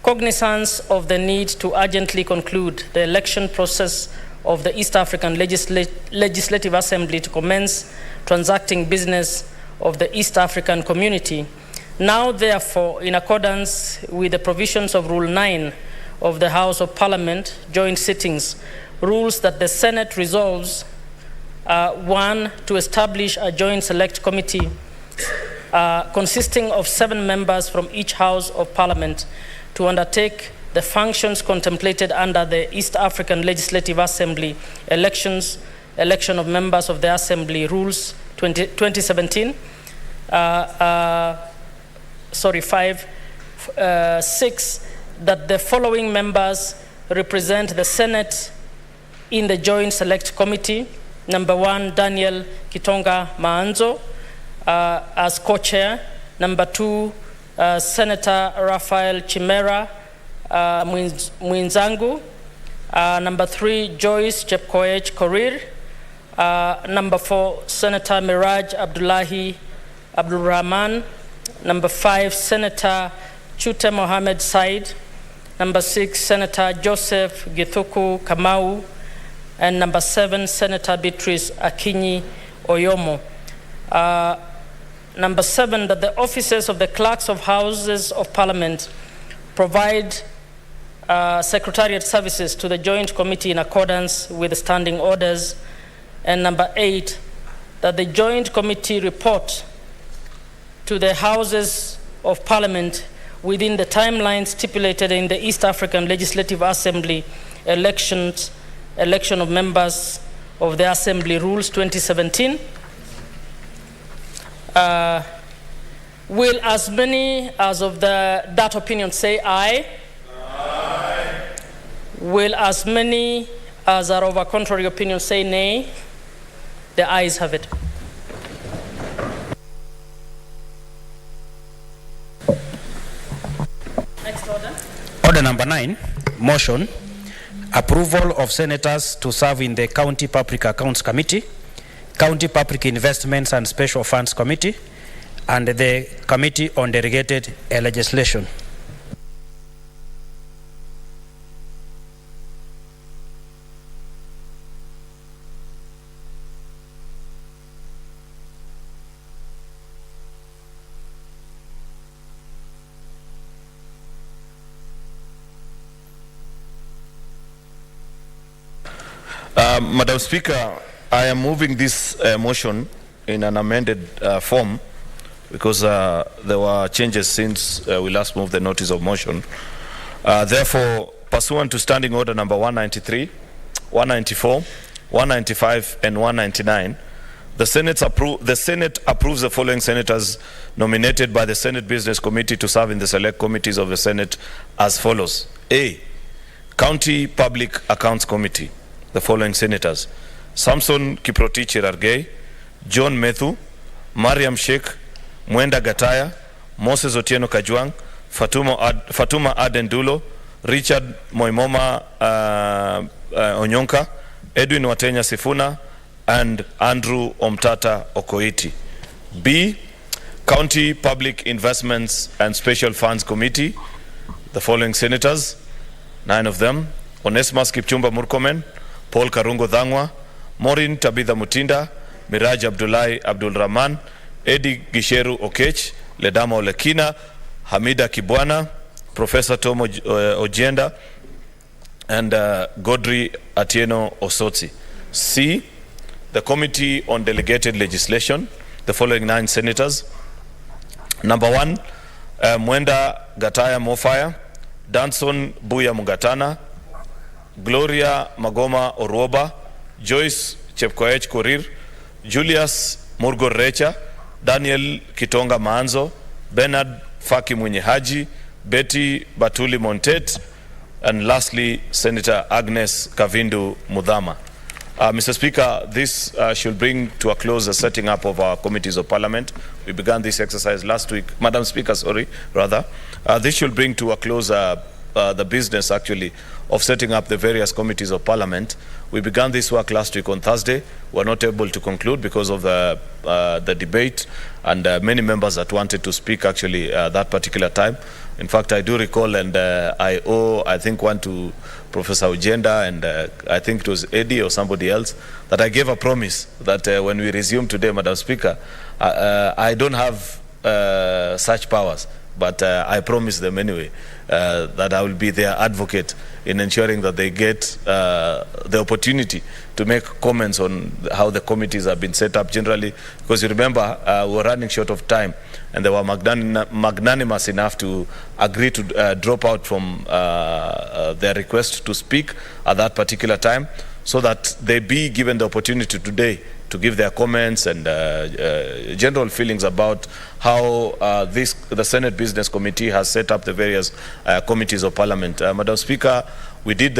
cognizance of the need to urgently conclude the election process of the East African Legislative Assembly to commence transacting business of the East African Community. Now, therefore, in accordance with the provisions of Rule 9 of the House of Parliament, joint sittings, rules that the Senate resolves, 1, to establish a joint select committee consisting of 7 members from each House of Parliament to undertake the functions contemplated under the East African Legislative Assembly election of members of the Assembly Rules 2017. 6, that the following members represent the Senate in the Joint Select Committee. Number 1, Daniel Kitonga Maanzo as co-chair. Number 2, Senator Raphael Chimera Mwinzangu. Number 3, Joyce Chepkoech Korir. Number 4, Senator Miraj Abdullahi Abdulrahman. Number 5, Senator Chute Mohamed Said. Number 6, Senator Joseph Githuku Kamau. And number 7, Senator Beatrice Akinyi Oyomo. Number 7, that the offices of the clerks of houses of parliament provide secretariat services to the joint committee in accordance with the standing orders. And number 8, that the joint committee report to the houses of parliament within the timeline stipulated in the East African Legislative Assembly election of members of the Assembly Rules 2017. Will as many as of that opinion say aye? Aye. Will as many as are of a contrary opinion say nay? The ayes have it. Next order. Order number 9, motion, approval of senators to serve in the County Public Accounts Committee, County Public Investments and Special Funds Committee, and the Committee on Delegated Legislation. Madam Speaker, I am moving this motion in an amended form because there were changes since we last moved the notice of motion. Therefore, pursuant to Standing Order number 193, 194, 195, and 199, the Senate approves the following senators nominated by the Senate Business Committee to serve in the select committees of the Senate as follows. A, County Public Accounts Committee. The following senators: Samson Kiprotich Cherargei, John Methu, Mariam Sheikh, Mwenda Gataya, Moses Otieno Kajwang, Fatuma Adendulo, Richard Moimoma Onyonka, Edwin Watenya Sifuna, and Andrew Omtata Okoiti. B, County Public Investments and Special Funds Committee. The following senators, 9 of them: Onesimus Kipchumba Murkomen, Paul Karungo Dhangwa, Maureen Tabitha Mutinda, Miraj Abdullahi Abdul Rahman, Eddie Gisheru Okech, Ledama Olekina, Hamida Kibwana, Professor Tom Ojenda, and Godri Atieno Osotsi. C, the Committee on Delegated Legislation, the following 9 senators. Number 1, Mwenda Gataya Mofaya, Danson Buya Mugatana, Gloria Magoma Oroba, Joyce Chepkoech Korir, Julius Murgor Recha, Daniel Kitonga Manzo, Bernard Faki Mwenyehaji, Betty Batuli Montet, and lastly, Senator Agnes Kavindu Mudhama. Mr. Speaker, this should bring to a close the setting up of our committees of parliament. We began this exercise last week. Madam Speaker, this should bring to a close the business, actually, of setting up the various committees of parliament. We began this work last week on Thursday. We were not able to conclude because of the debate and many members that wanted to speak, actually, that particular time. In fact, I do recall, and I owe, I think, one to Professor Ojenda, and I think it was Eddie or somebody else, that I gave a promise that when we resume today, Madam Speaker, I don't have such powers, but I promise them anyway that I will be their advocate in ensuring that they get the opportunity to make comments on how the committees have been set up generally. Because you remember, we were running short of time, and they were magnanimous enough to agree to drop out from their request to speak at that particular time, so that they be given the opportunity today to give their comments and general feelings about how the Senate Business Committee has set up the various committees of Parliament. Madam Speaker, we did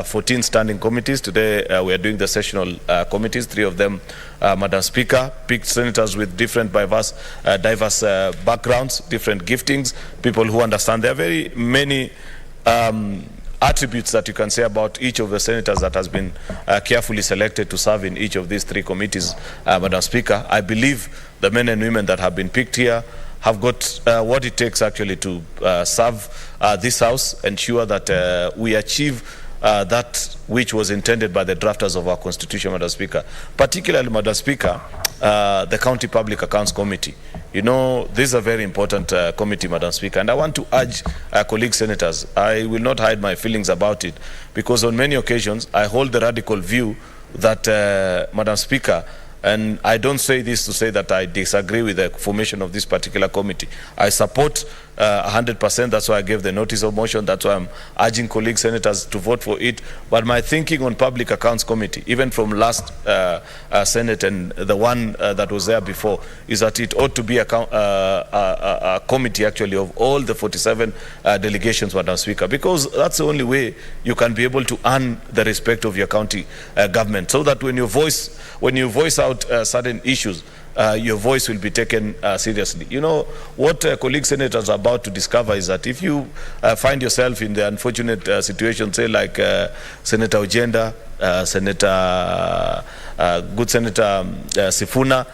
14 standing committees. Today we are doing the sessional committees, 3 of them, Madam Speaker, picked senators with different diverse backgrounds, different giftings, people who understand. There are very many attributes that you can say about each of the senators that has been carefully selected to serve in each of these 3 committees, Madam Speaker. I believe the men and women that have been picked here have got what it takes actually to serve this House, ensure that we achieve that which was intended by the drafters of our Constitution, Madam Speaker. Particularly, Madam Speaker, the County Public Accounts Committee. You know, this is a very important committee, Madam Speaker, and I want to urge colleague senators, I will not hide my feelings about it, because on many occasions I hold the radical view that, Madam Speaker, and I don't say this to say that I disagree with the formation of this particular committee. I support 100%. That's why I gave the notice of motion. That's why I'm urging colleague senators to vote for it. But my thinking on Public Accounts Committee, even from last Senate and the one that was there before, is that it ought to be a committee actually of all the 47 delegations, Madam Speaker, because that's the only way you can be able to earn the respect of your county government, so that when you voice out certain issues, your voice will be taken seriously. You know, what colleague senators are about to discover is that if you find yourself in the unfortunate situation, say like Senator Ojenda, good Senator Sifuna,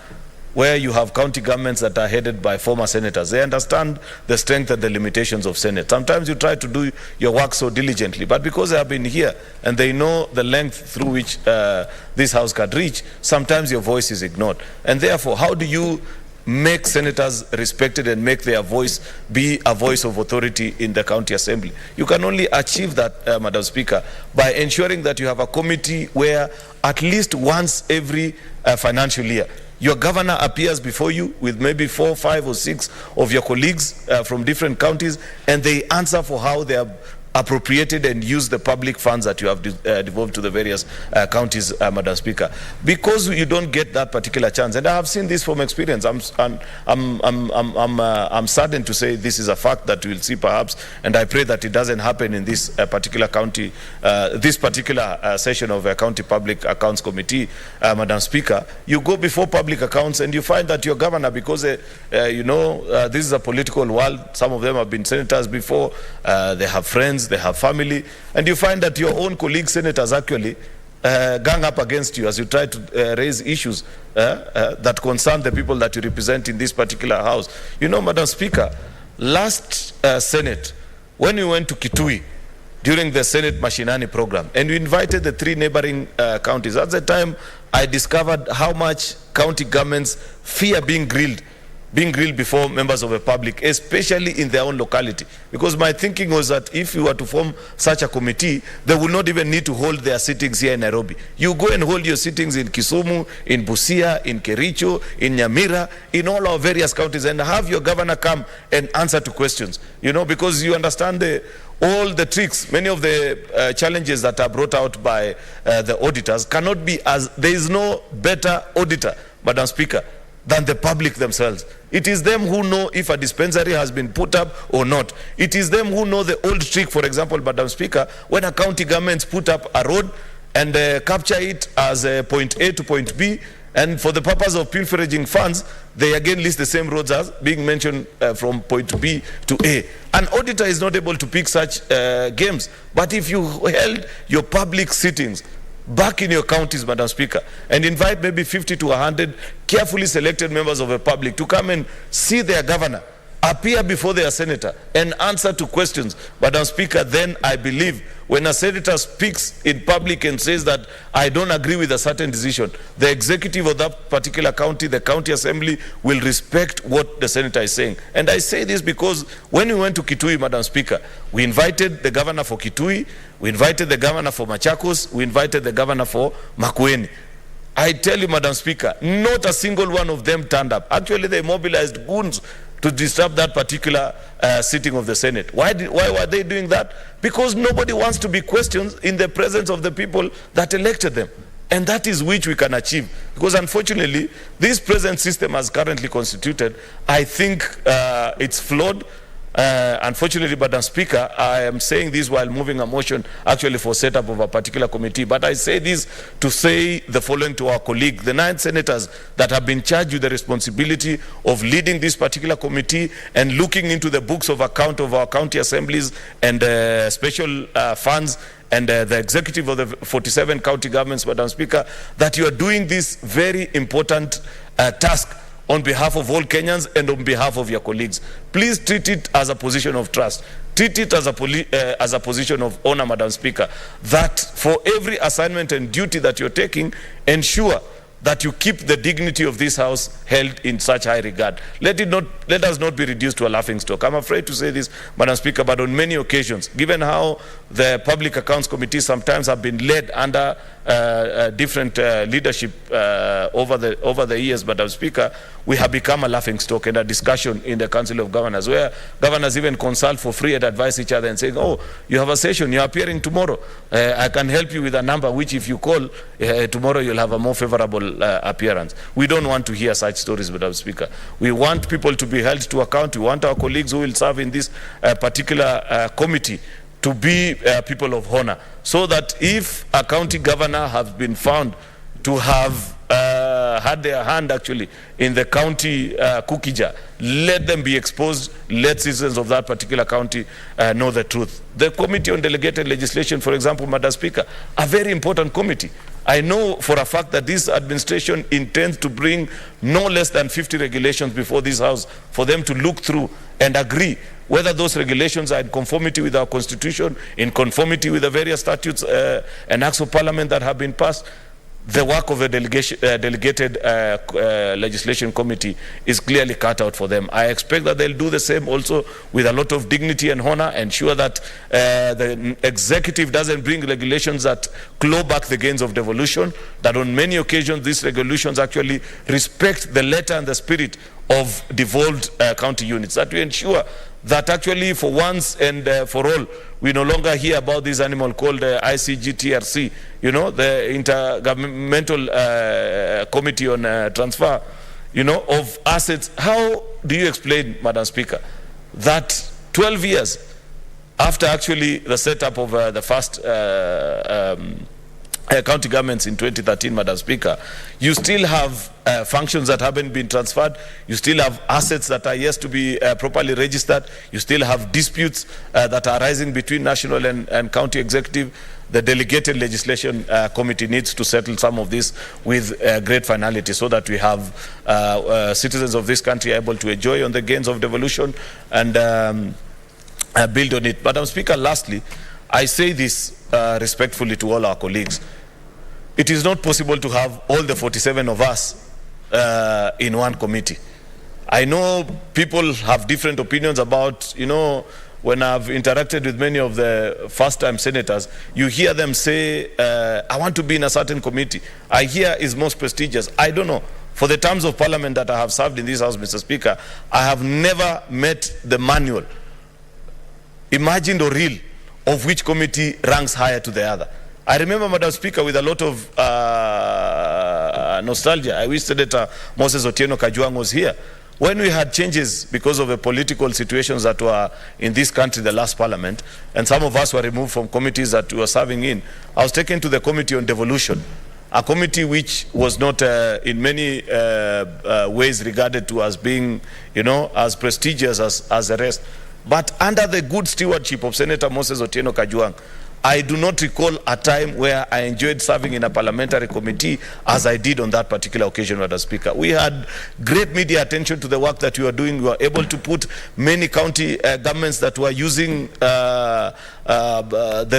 where you have county governments that are headed by former senators, they understand the strength and the limitations of Senate. Sometimes you try to do your work so diligently, but because they have been here and they know the length through which this House can reach, sometimes your voice is ignored. And therefore, how do you make senators respected and make their voice be a voice of authority in the county assembly? You can only achieve that, Madam Speaker, by ensuring that you have a committee where at least once every financial year, your governor appears before you with maybe 4, 5, or 6 of your colleagues from different counties, and they answer for how they have appropriated and used the public funds that you have devolved to the various counties, Madam Speaker. Because you don't get that particular chance, and I have seen this from experience. I'm saddened to say this is a fact that we'll see perhaps, and I pray that it doesn't happen in this particular county, this particular session of a County Public Accounts Committee, Madam Speaker. You go before public accounts and you find that your governor, because you know, this is a political world, some of them have been senators before, they have friends, they have family, and you find that your own colleague senators actually gang up against you as you try to raise issues that concern the people that you represent in this particular House. You know, Madam Speaker, last Senate, when we went to Kitui during the Senate Mashinani program, and we invited the 3 neighboring counties, at the time I discovered how much county governments fear being grilled being grilled before members of the public, especially in their own locality. Because my thinking was that if you were to form such a committee, they would not even need to hold their sittings here in Nairobi. You go and hold your sittings in Kisumu, in Busia, in Kericho, in Nyamira, in all our various counties, and have your governor come and answer to questions. You know, because you understand all the tricks, many of the challenges that are brought out by the auditors cannot be there is no better auditor, Madam Speaker, than the public themselves. It is them who know if a dispensary has been put up or not. It is them who know the old trick, for example, Madam Speaker, when a county government put up a road and capture it as point A to point B, and for the purpose of pilfering funds, they again list the same roads as being mentioned from point B to A. An auditor is not able to pick such games. But if you held your public sittings back in your counties, Madam Speaker, and invite maybe 50 to 100 carefully selected members of the public to come and see their governor, appear before their senator, and answer to questions, Madam Speaker, then I believe when a senator speaks in public and says that I don't agree with a certain decision, the executive of that particular county, the county assembly, will respect what the senator is saying. And I say this because when we went to Kitui, Madam Speaker, we invited the governor for Kitui, we invited the governor for Machakos, we invited the governor for Makueni. I tell you, Madam Speaker, not a single one of them turned up. Actually, they mobilized goons to disrupt that particular sitting of the Senate. Why were they doing that? Because nobody wants to be questioned in the presence of the people that elected them. And that is which we can achieve. Because unfortunately, this present system as currently constituted, I think it's flawed. Unfortunately, Madam Speaker, I am saying this while moving a motion actually for setup of a particular committee. But I say this to say the following to our colleague, the 9 senators that have been charged with the responsibility of leading this particular committee and looking into the books of account of our county assemblies and special funds and the executive of the 47 county governments, Madam Speaker, that you are doing this very important task on behalf of all Kenyans and on behalf of your colleagues. Please treat it as a position of trust. Treat it as a position of honor, Madam Speaker, that for every assignment and duty that you're taking, ensure that you keep the dignity of this house held in such high regard. Let us not be reduced to a laughing stock. I'm afraid to say this, Madam Speaker, but on many occasions, given how the Public Accounts Committee sometimes have been led under different leadership over the years, Madam Speaker, we have become a laughing stock and a discussion in the Council of Governors, where governors even consult for free and advise each other and saying, oh, you have a session, you're appearing tomorrow. I can help you with a number, which if you call, tomorrow you'll have a more favorable appearance. We don't want to hear such stories, Madam Speaker. We want people to be held to account. We want our colleagues who will serve in this particular committee to be people of honor, so that if a county governor has been found to have had their hand actually in the county cookie jar, let them be exposed, let citizens of that particular county know the truth. The Committee on Delegated Legislation, for example, Madam Speaker, a very important committee. I know for a fact that this administration intends to bring no less than 50 regulations before this House for them to look through and agree whether those regulations are in conformity with our Constitution, in conformity with the various statutes and acts of Parliament that have been passed. The work of a delegated legislation committee is clearly cut out for them. I expect that they'll do the same also with a lot of dignity and honor, ensure that the executive doesn't bring regulations that claw back the gains of devolution, that on many occasions these regulations actually respect the letter and the spirit of devolved county units, that we ensure that actually for once and for all, we no longer hear about this animal called ICGTRC, you know, the Intergovernmental Committee on Transfer, you know, of assets. How do you explain, Madam Speaker, that 12 years after actually the setup of the first county governments in 2013, Madam Speaker, you still have functions that haven't been transferred, you still have assets that are yet to be properly registered, you still have disputes that are arising between national and county executive. The delegated legislation committee needs to settle some of this with great finality, so that we have citizens of this country able to enjoy on the gains of devolution and build on it. Madam Speaker, lastly, I say this respectfully to all our colleagues. It is not possible to have all the 47 of us in one committee. I know people have different opinions about, you know, when I've interacted with many of the first-time senators, you hear them say, I want to be in a certain committee. I hear is most prestigious. I don't know. For the terms of parliament that I have served in this house, Mr. Speaker, I have never met the manual, imagined or real, of which committee ranks higher to the other. I remember, Madam Speaker, with a lot of nostalgia, I wish Senator Moses Otieno Kajwang was here. When we had changes because of the political situations that were in this country, the last parliament, and some of us were removed from committees that we were serving in, I was taken to the Committee on Devolution, a committee which was not in many ways regarded to as being, you know, as prestigious as the rest. But under the good stewardship of Senator Moses Otieno Kajwang, I do not recall a time where I enjoyed serving in a parliamentary committee as I did on that particular occasion, Madam Speaker. We had great media attention to the work that we were doing. We were able to put many county governments that were using the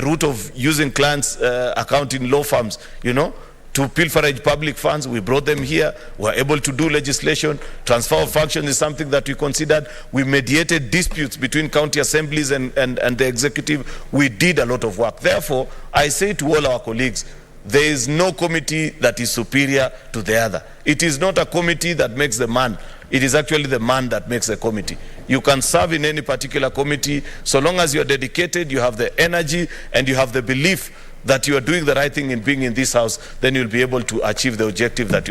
route of using clients' account in law firms, you know, to pilferage public funds. We brought them here. We were able to do legislation. Transfer of function is something that we considered. We mediated disputes between county assemblies and the executive. We did a lot of work. Therefore, I say to all our colleagues, there is no committee that is superior to the other. It is not a committee that makes the man. It is actually the man that makes the committee. You can serve in any particular committee so long as you are dedicated, you have the energy, and you have the belief that you are doing the right thing in being in this house. Then you'll be able to achieve the objective that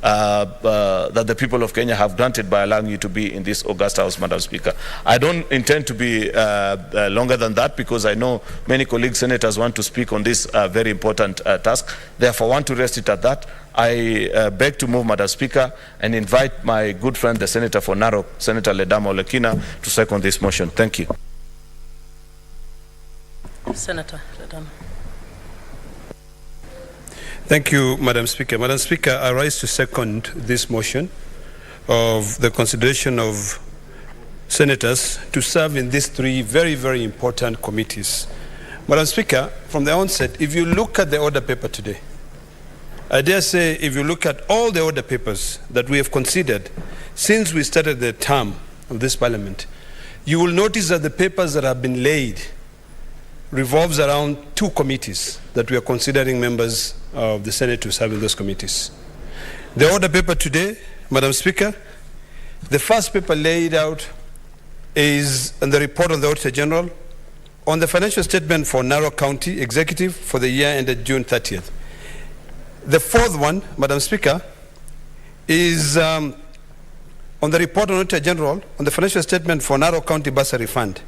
that the people of Kenya have granted by allowing you to be in this august house, Madam Speaker. I don't intend to be longer than that, because I know many colleagues, senators, want to speak on this very important task. Therefore, I want to rest it at that. I beg to move, Madam Speaker, and invite my good friend, the Senator for Narok, Senator Ledama Olekina, to second this motion. Thank you. Senator Ledama. Thank you, Madam Speaker. Madam Speaker, I rise to second this motion of the consideration of senators to serve in these three very, very important committees. Madam Speaker, from the onset, if you look at the order paper today, I dare say if you look at all the order papers that we have considered since we started the term of this parliament, you will notice that the papers that have been laid revolves around two committees that we are considering members of the Senate to serve in those committees. The order paper today, Madam Speaker, the first paper laid out is on the report on the Auditor General on the financial statement for Narok County Executive for the year ended June 30th. The fourth one, Madam Speaker, is on the report on Auditor General on the financial statement for Narok County Bursary Fund.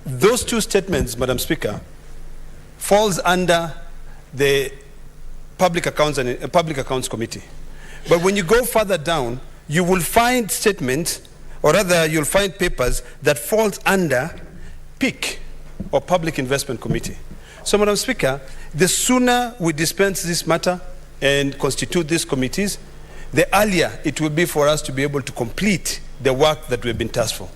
Those two statements, Madam Speaker, falls under the Public Accounts and Public Accounts Committee. But when you go further down, you will find statements, or rather you'll find papers that falls under PIC, or Public Investment Committee. So, Madam Speaker, the sooner we dispense this matter and constitute these committees, the earlier it will be for us to be able to complete the work that we've been tasked for.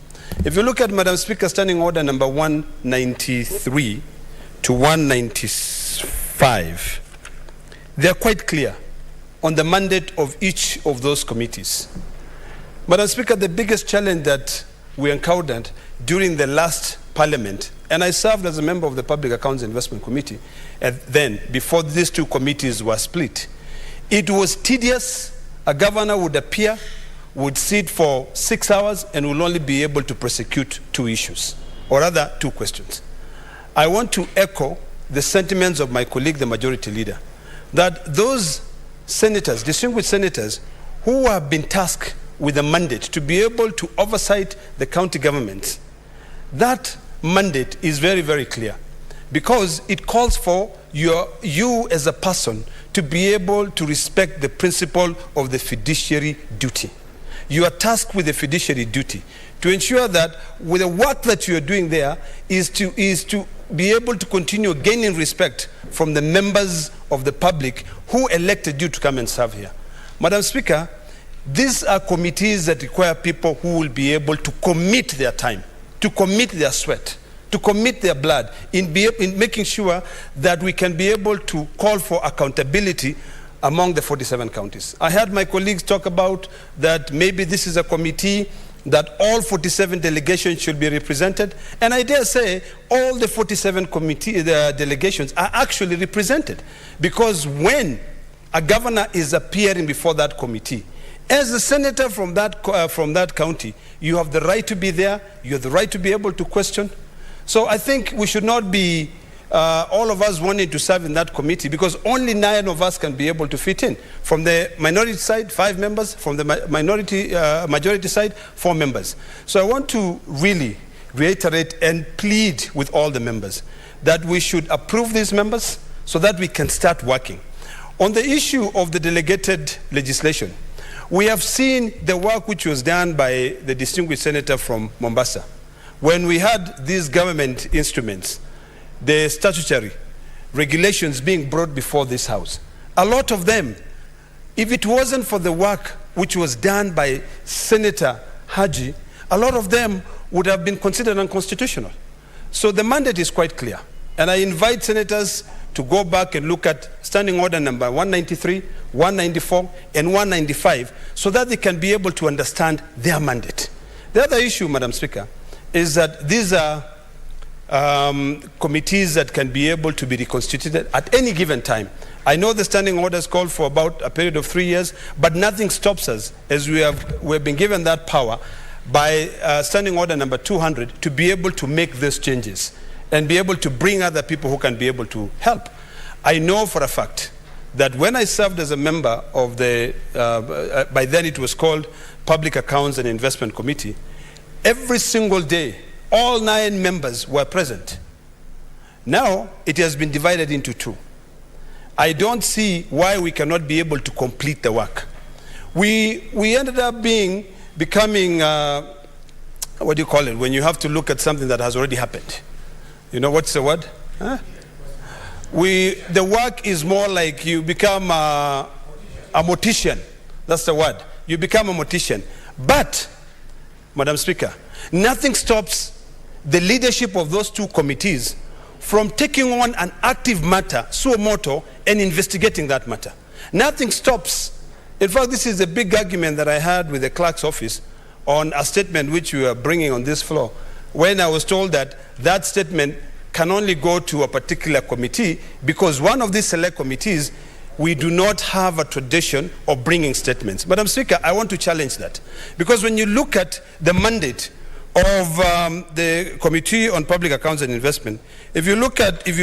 If you look at, Madam Speaker, Standing Order number 193 to 195, they are quite clear on the mandate of each of those committees. Madam Speaker, the biggest challenge that we encountered during the last parliament, and I served as a member of the Public Accounts Investment Committee, and then before these two committees were split, it was tedious. A governor would appear, would sit for 6 hours, and will only be able to prosecute two issues, or rather two questions. I want to echo the sentiments of my colleague, the majority leader, that those senators, distinguished senators, who have been tasked with a mandate to be able to oversight the county governments, that mandate is very, very clear, because it calls for you as a person to be able to respect the principle of the fiduciary duty. You are tasked with the fiduciary duty to ensure that with the work that you are doing there is to be able to continue gaining respect from the members of the public who elected you to come and serve here. Madam Speaker, these are committees that require people who will be able to commit their time, to commit their sweat, to commit their blood in making sure that we can be able to call for accountability among the 47 counties. I heard my colleagues talk about that maybe this is a committee that all 47 delegations should be represented, and I dare say all the 47 delegations are actually represented, because when a governor is appearing before that committee, as a senator from that county, you have the right to be there, you have the right to be able to question. So I think we should not be all of us wanting to serve in that committee, because only 9 of us can be able to fit in. From the minority side, 5 members. From the majority side, 4 members. So I want to really reiterate and plead with all the members that we should approve these members so that we can start working. On the issue of the delegated legislation, we have seen the work which was done by the distinguished senator from Mombasa. When we had these government instruments, the statutory regulations being brought before this House, a lot of them, if it wasn't for the work which was done by Senator Haji, a lot of them would have been considered unconstitutional. So the mandate is quite clear. And I invite senators to go back and look at Standing Order number 193, 194, and 195, so that they can be able to understand their mandate. The other issue, Madam Speaker, is that these are committees that can be able to be reconstituted at any given time. I know the standing orders call for about a period of 3 years, but nothing stops us, as we've been given that power by standing order number 200 to be able to make these changes and be able to bring other people who can be able to help. I know for a fact that when I served as a member of the, by then it was called Public Accounts and Investment Committee, every single day, all 9 members were present. Now, it has been divided into 2. I don't see why we cannot be able to complete the work. We ended up becoming, what do you call it, when you have to look at something that has already happened. You know, what's the word? Huh? The work is more like you become a mortician. That's the word. You become a mortician. But, Madam Speaker, nothing stops the leadership of those 2 committees from taking on an active matter, suo motu, and investigating that matter. Nothing stops. In fact, this is a big argument that I had with the clerk's office on a statement which we are bringing on this floor, when I was told that that statement can only go to a particular committee, because one of these select committees, we do not have a tradition of bringing statements. Madam Speaker, I want to challenge that, because when you look at the mandate of the Committee on Public Accounts and Investment, if you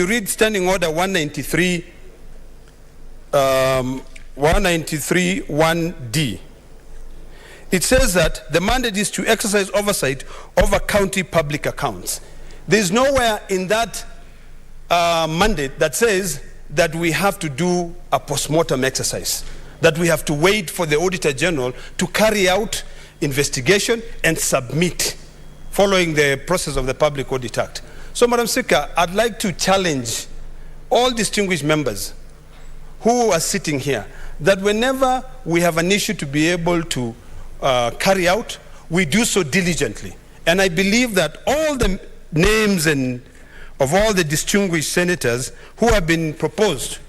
read Standing Order 193, 193.1d, it says that the mandate is to exercise oversight over county public accounts. There's nowhere in that mandate that says that we have to do a post-mortem exercise, that we have to wait for the Auditor General to carry out investigation and submit following the process of the Public Audit Act. So, Madam Speaker, I'd like to challenge all distinguished members who are sitting here that whenever we have an issue to be able to carry out, we do so diligently. And I believe that all the names of all the distinguished senators who have been proposed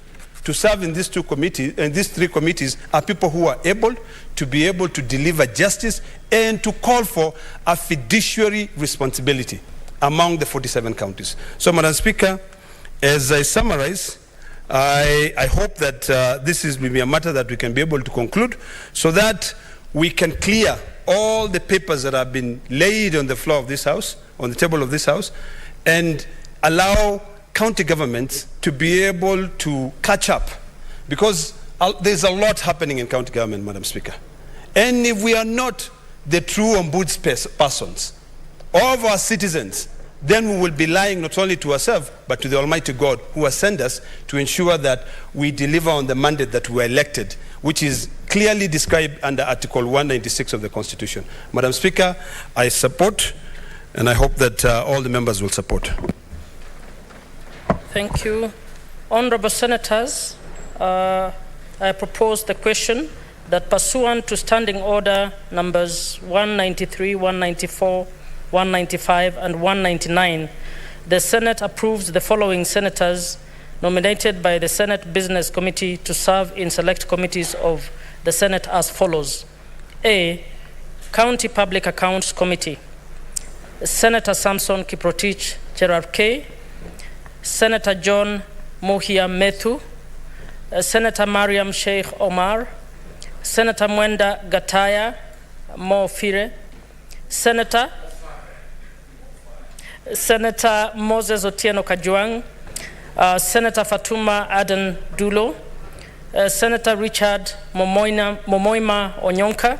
to serve in these 2 committees and these 3 committees are people who are able to be able to deliver justice and to call for a fiduciary responsibility among the 47 counties. So, Madam Speaker, as I summarize, I hope that this is maybe a matter that we can be able to conclude, so that we can clear all the papers that have been laid on the floor of this House, on the table of this House, and allow county governments to be able to catch up, because there's a lot happening in county government, Madam Speaker. And if we are not the true ombudspersons of our citizens, then we will be lying not only to ourselves, but to the Almighty God who has sent us to ensure that we deliver on the mandate that we were elected, which is clearly described under Article 196 of the Constitution. Madam Speaker, I support, and I hope that all the members will support. Thank you. Honorable Senators, I propose the question that pursuant to Standing Order numbers 193, 194, 195, and 199, the Senate approves the following senators nominated by the Senate Business Committee to serve in select committees of the Senate as follows. A, County Public Accounts Committee. Senator Samson Kiprotich Cherarkei, Senator John Muhia Methu, Senator Mariam Sheikh Omar, Senator Mwenda Gataya Mofire, Senator Moses Otieno Kajwang, Senator Fatuma Aden Dulo, Senator Richard Momoima Onyonka,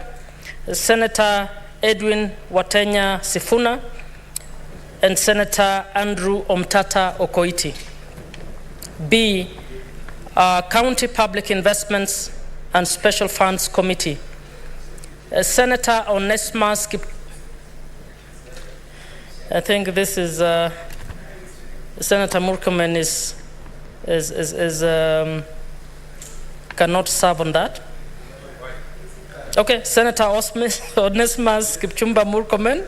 Senator Edwin Watenya Sifuna, and Senator Andrew Omtata Okoiti. B, County Public Investments and Special Funds Committee. Senator Onesmus I think this is Senator Murkomen cannot serve on that. Okay, Senator Onesmus Kipchumba Murkomen,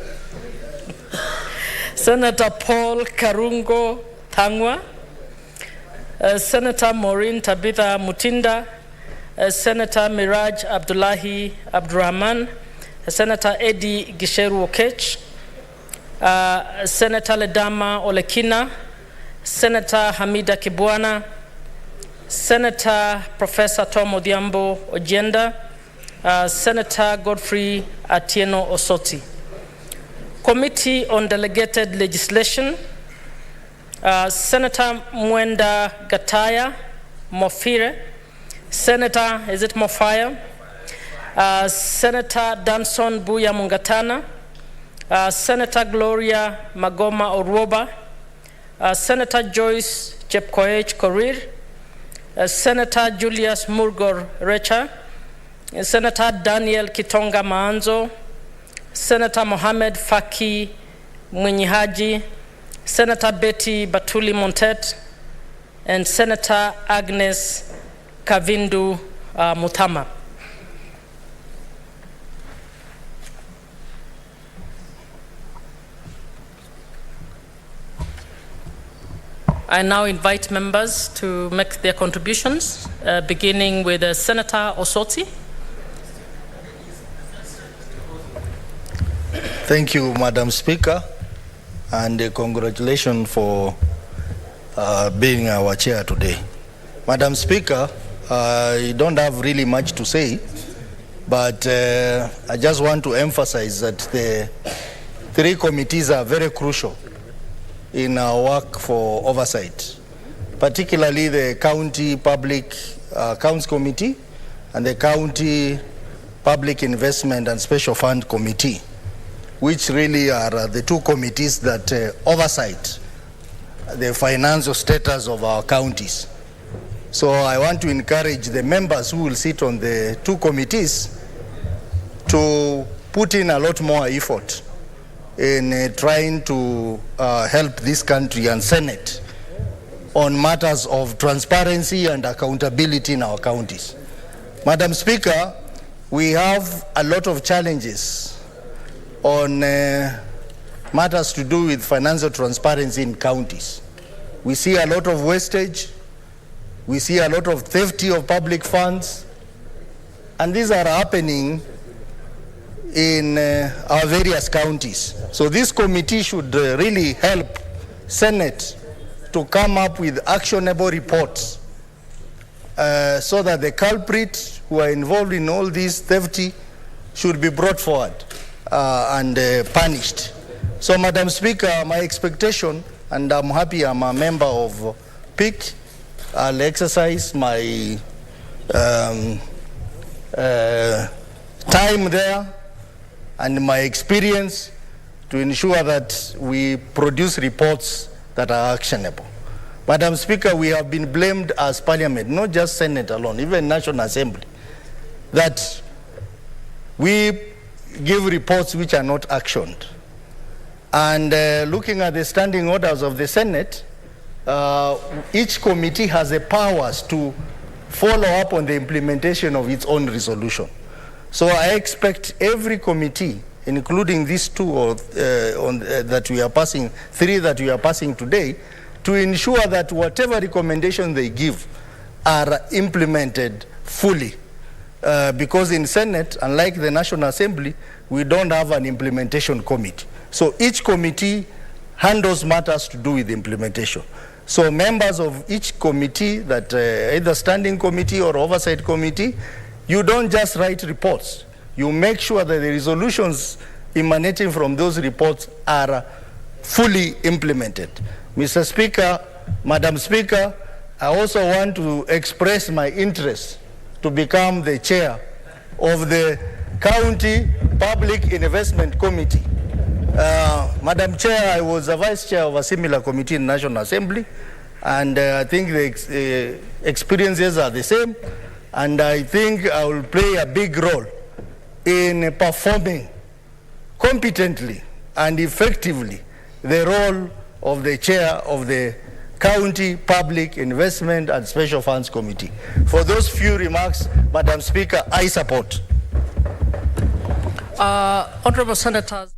Senator Paul Karungo Thangwa, Senator Maureen Tabitha Mutinda, Senator Miraj Abdullahi Abdurrahman, Senator Eddie Gisheru Okech, Senator Ledama Olekina, Senator Hamida Kibwana, Senator Professor Tom Odhiambo Ojienda, Senator Godfrey Atieno Osoti. Committee on Delegated Legislation, Senator Mwenda Gataya Mofire, Senator, is it Mofire? Senator Danson Buya Mungatana, Senator Gloria Magoma Orwoba, Senator Joyce Chepkoech Korir, Senator Julius Murgor Recha, Senator Daniel Kitonga Maanzo, Senator Mohamed Faki Mwinyihaji, Senator Betty Batuli Montet, and Senator Agnes Kavindu Mutama. I now invite members to make their contributions, beginning with Senator Osoti. Thank you, Madam Speaker, and congratulations for being our chair today. Madam Speaker, I don't have really much to say, but I just want to emphasize that the three committees are very crucial in our work for oversight, particularly the County Public Accounts Committee and the County Public Investment and Special Fund Committee, which really are the two committees that oversight the financial status of our counties. So I want to encourage the members who will sit on the two committees to put in a lot more effort in trying to help this country and Senate on matters of transparency and accountability in our counties. Madam Speaker, we have a lot of challenges on matters to do with financial transparency in counties. We see a lot of wastage, we see a lot of theft of public funds, and these are happening in our various counties. So this committee should really help Senate to come up with actionable reports so that the culprits who are involved in all these theft should be brought forward and punished. So, Madam Speaker, my expectation, and I'm happy I'm a member of PIC, I'll exercise my time there and my experience to ensure that we produce reports that are actionable. Madam Speaker, we have been blamed as Parliament, not just Senate alone, even National Assembly, that we give reports which are not actioned. And looking at the standing orders of the Senate, each committee has the powers to follow up on the implementation of its own resolution. So I expect every committee, including these two that we are passing, three that we are passing today, to ensure that whatever recommendation they give are implemented fully. Because in Senate, unlike the National Assembly, we don't have an implementation committee. So each committee handles matters to do with implementation. So members of each committee, that either standing committee or oversight committee, you don't just write reports. You make sure that the resolutions emanating from those reports are fully implemented. Mr. Speaker, Madam Speaker, I also want to express my interest to become the chair of the County Public Investment Committee. Madam Chair, I was a vice chair of a similar committee in National Assembly, and I think the experiences are the same, and I think I will play a big role in performing competently and effectively the role of the chair of the County Public Investment and Special Funds Committee. For those few remarks, Madam Speaker, I support. Honorable Senators.